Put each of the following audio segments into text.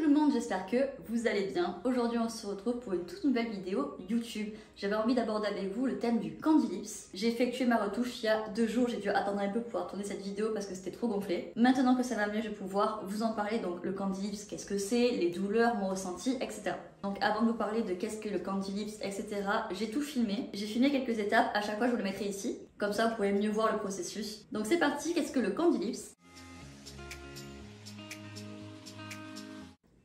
tout le monde, j'espère que vous allez bien. Aujourd'hui on se retrouve pour une toute nouvelle vidéo YouTube. J'avais envie d'aborder avec vous le thème du Candy Lips. J'ai effectué ma retouche il y a 2 jours, j'ai dû attendre un peu pour pouvoir tourner cette vidéo parce que c'était trop gonflé. Maintenant que ça va mieux, je vais pouvoir vous en parler. Donc le Candy Lips, qu'est-ce que c'est, les douleurs, mon ressenti, etc. Donc avant de vous parler de qu'est-ce que le Candy Lips, etc., j'ai tout filmé. J'ai filmé quelques étapes, à chaque fois je vous le mettrai ici. Comme ça vous pouvez mieux voir le processus. Donc c'est parti, qu'est-ce que le Candy Lips?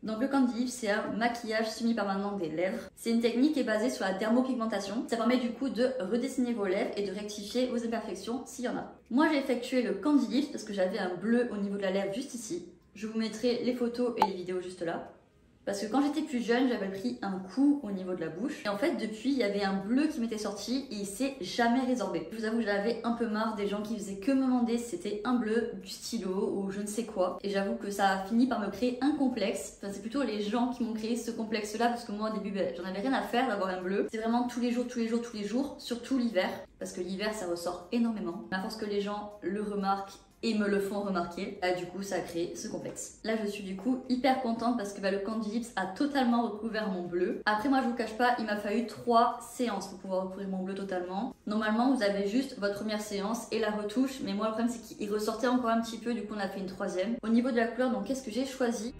Donc le Candy Lips, c'est un maquillage semi-permanent des lèvres. C'est une technique qui est basée sur la dermopigmentation. Ça permet du coup de redessiner vos lèvres et de rectifier vos imperfections s'il y en a. Moi j'ai effectué le Candy Lips parce que j'avais un bleu au niveau de la lèvre juste ici. Je vous mettrai les photos et les vidéos juste là. Parce que quand j'étais plus jeune, j'avais pris un coup au niveau de la bouche. Et en fait, depuis, il y avait un bleu qui m'était sorti et il s'est jamais résorbé. Je vous avoue que j'avais un peu marre des gens qui faisaient que me demander si c'était un bleu, du stylo ou je ne sais quoi. Et j'avoue que ça a fini par me créer un complexe. Enfin, c'est plutôt les gens qui m'ont créé ce complexe-là parce que moi, au début, j'en avais rien à faire d'avoir un bleu. C'est vraiment tous les jours, tous les jours, tous les jours, surtout l'hiver. Parce que l'hiver, ça ressort énormément. À force que les gens le remarquent et me le font remarquer, du coup ça a créé ce complexe. Là je suis du coup hyper contente parce que le Candy Lips a totalement recouvert mon bleu. Après moi je vous cache pas, il m'a fallu 3 séances pour pouvoir recouvrir mon bleu totalement. Normalement vous avez juste votre première séance et la retouche, mais moi le problème c'est qu'il ressortait encore un petit peu, du coup on a fait une 3e. Au niveau de la couleur, donc qu'est-ce que j'ai choisi?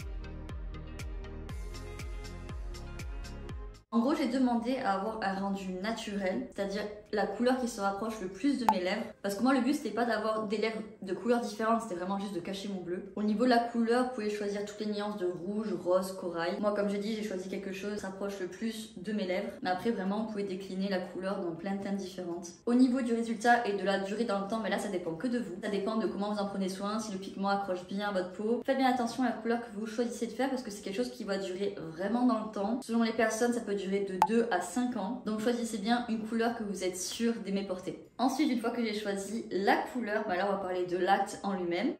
En gros, j'ai demandé à avoir un rendu naturel, c'est-à-dire la couleur qui se rapproche le plus de mes lèvres. Parce que moi, le but, c'était pas d'avoir des lèvres de couleurs différentes, c'était vraiment juste de cacher mon bleu. Au niveau de la couleur, vous pouvez choisir toutes les nuances de rouge, rose, corail. Moi, comme j'ai dit, j'ai choisi quelque chose qui se rapproche le plus de mes lèvres. Mais après, vraiment, vous pouvez décliner la couleur dans plein de teintes différentes. Au niveau du résultat et de la durée dans le temps, mais là, ça dépend que de vous. Ça dépend de comment vous en prenez soin, si le pigment accroche bien à votre peau. Faites bien attention à la couleur que vous choisissez de faire parce que c'est quelque chose qui va durer vraiment dans le temps. Selon les personnes, ça peut durer de 2 à 5 ans. Donc choisissez bien une couleur que vous êtes sûr d'aimer porter. Ensuite, une fois que j'ai choisi la couleur, là on va parler de l'acte en lui-même.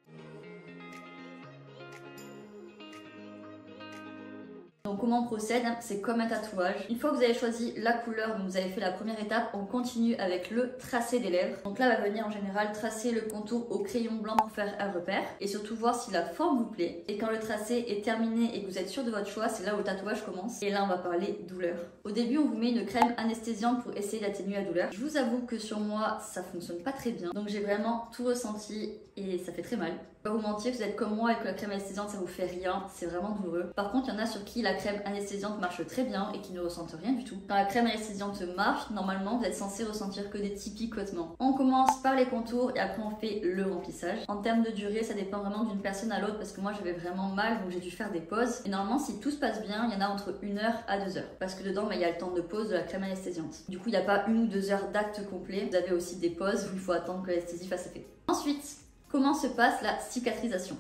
Donc comment on procède? C'est comme un tatouage. Une fois que vous avez choisi la couleur, donc vous avez fait la première étape, on continue avec le tracé des lèvres. Donc là, on va venir en général tracer le contour au crayon blanc pour faire un repère et surtout voir si la forme vous plaît. Et quand le tracé est terminé et que vous êtes sûr de votre choix, c'est là où le tatouage commence. Et là, on va parler douleur. Au début, on vous met une crème anesthésiante pour essayer d'atténuer la douleur. Je vous avoue que sur moi, ça fonctionne pas très bien. Donc j'ai vraiment tout ressenti et ça fait très mal. Pas vous mentir, vous êtes comme moi et que la crème anesthésiante ça vous fait rien, c'est vraiment douloureux. Par contre, il y en a sur qui la crème anesthésiante marche très bien et qui ne ressentent rien du tout. Quand la crème anesthésiante marche, normalement vous êtes censé ressentir que des petits picotements. On commence par les contours et après on fait le remplissage. En termes de durée, ça dépend vraiment d'une personne à l'autre parce que moi j'avais vraiment mal donc j'ai dû faire des pauses. Et normalement, si tout se passe bien, il y en a entre 1 heure à 2 heures parce que dedans il y a le temps de pause de la crème anesthésiante. Du coup, il n'y a pas 1 ou 2 heures d'acte complet. Vous avez aussi des pauses où il faut attendre que l'anesthésie fasse effet. Ensuite, comment se passe la cicatrisation?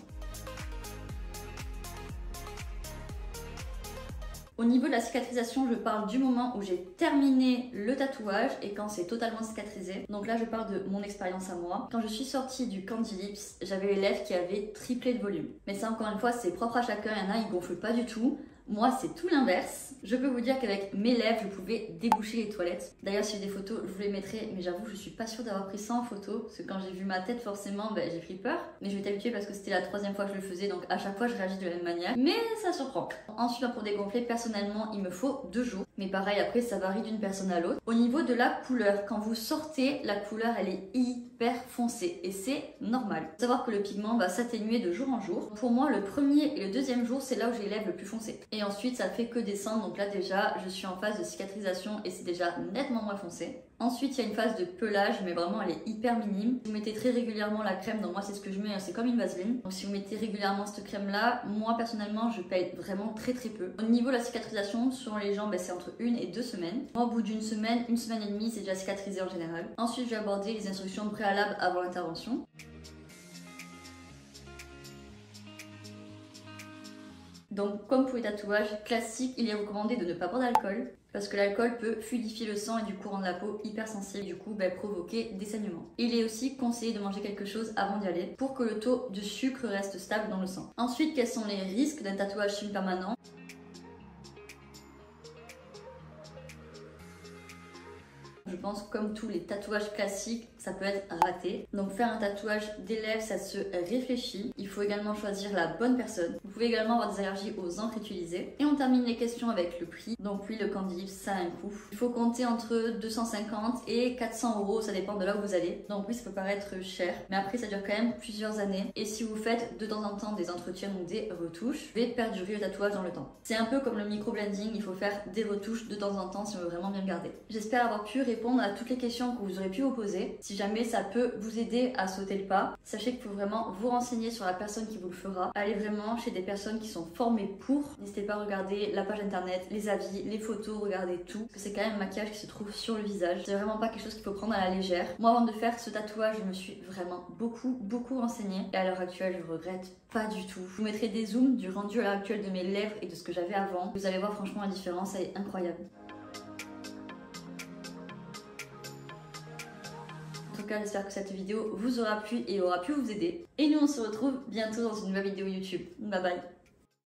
Au niveau de la cicatrisation, je parle du moment où j'ai terminé le tatouage et quand c'est totalement cicatrisé. Donc là, je parle de mon expérience à moi. Quand je suis sortie du Candy Lips, j'avais les lèvres qui avaient triplé de volume. Mais ça, encore une fois, c'est propre à chacun. Il y en a, ils gonflent pas du tout. Moi, c'est tout l'inverse. Je peux vous dire qu'avec mes lèvres, je pouvais déboucher les toilettes. D'ailleurs, si j'ai des photos, je vous les mettrai. Mais j'avoue, je suis pas sûre d'avoir pris ça en photo. Parce que quand j'ai vu ma tête, forcément, j'ai pris peur. Mais je m'étais habituée parce que c'était la 3e fois que je le faisais. Donc à chaque fois, je réagis de la même manière. Mais ça surprend. Ensuite, pour dégonfler, personnellement, il me faut 2 jours. Mais pareil, après, ça varie d'une personne à l'autre. Au niveau de la couleur, quand vous sortez, la couleur, elle est hyper foncée. Et c'est normal. Faut savoir que le pigment va s'atténuer de jour en jour. Pour moi, le premier et le 2e jour, c'est là où j'ai les lèvres le plus foncées. Et ensuite, ça fait que descendre. Donc là, déjà, je suis en phase de cicatrisation et c'est déjà nettement moins foncé. Ensuite, il y a une phase de pelage, mais vraiment, elle est hyper minime. Vous mettez très régulièrement la crème. Donc moi, c'est ce que je mets. C'est comme une vaseline. Donc si vous mettez régulièrement cette crème-là, moi, personnellement, je paye vraiment très très peu. Au niveau de la cicatrisation, selon les gens, c'est entre 1 et 2 semaines. Moi, au bout d'une semaine, 1 semaine et demie, c'est déjà cicatrisé en général. Ensuite, je vais aborder les instructions préalables avant l'intervention. Donc comme pour les tatouages classiques, il est recommandé de ne pas boire d'alcool parce que l'alcool peut fluidifier le sang et du coup rendre la peau hypersensible et du coup provoquer des saignements. Il est aussi conseillé de manger quelque chose avant d'y aller pour que le taux de sucre reste stable dans le sang. Ensuite, quels sont les risques d'un tatouage semi-permanent? Je pense comme tous les tatouages classiques, ça peut être raté. Donc faire un tatouage des lèvres, ça se réfléchit. Il faut également choisir la bonne personne. Vous pouvez également avoir des allergies aux encres utilisées. Et on termine les questions avec le prix. Donc oui, le Candy ça a un coût. Il faut compter entre 250 et 400 euros, ça dépend de là où vous allez. Donc oui, ça peut paraître cher, mais après ça dure quand même plusieurs années. Et si vous faites de temps en temps des entretiens ou des retouches, vous pouvez perdurer le tatouage dans le temps. C'est un peu comme le micro-blending, il faut faire des retouches de temps en temps si on veut vraiment bien le garder. J'espère avoir pu répondre à toutes les questions que vous aurez pu vous poser. Si jamais ça peut vous aider à sauter le pas, sachez qu'il faut vraiment vous renseigner sur la personne qui vous le fera. Allez vraiment chez des personnes qui sont formées pour. N'hésitez pas à regarder la page internet, les avis, les photos, regardez tout. Parce que c'est quand même un maquillage qui se trouve sur le visage. C'est vraiment pas quelque chose qu'il faut prendre à la légère. Moi, avant de faire ce tatouage, je me suis vraiment beaucoup renseignée. Et à l'heure actuelle, je regrette pas du tout. Je vous mettrai des zooms du rendu à l'heure actuelle de mes lèvres et de ce que j'avais avant. Vous allez voir franchement la différence, elle est incroyable. En tout cas, j'espère que cette vidéo vous aura plu et aura pu vous aider. Et nous, on se retrouve bientôt dans une nouvelle vidéo YouTube. Bye bye!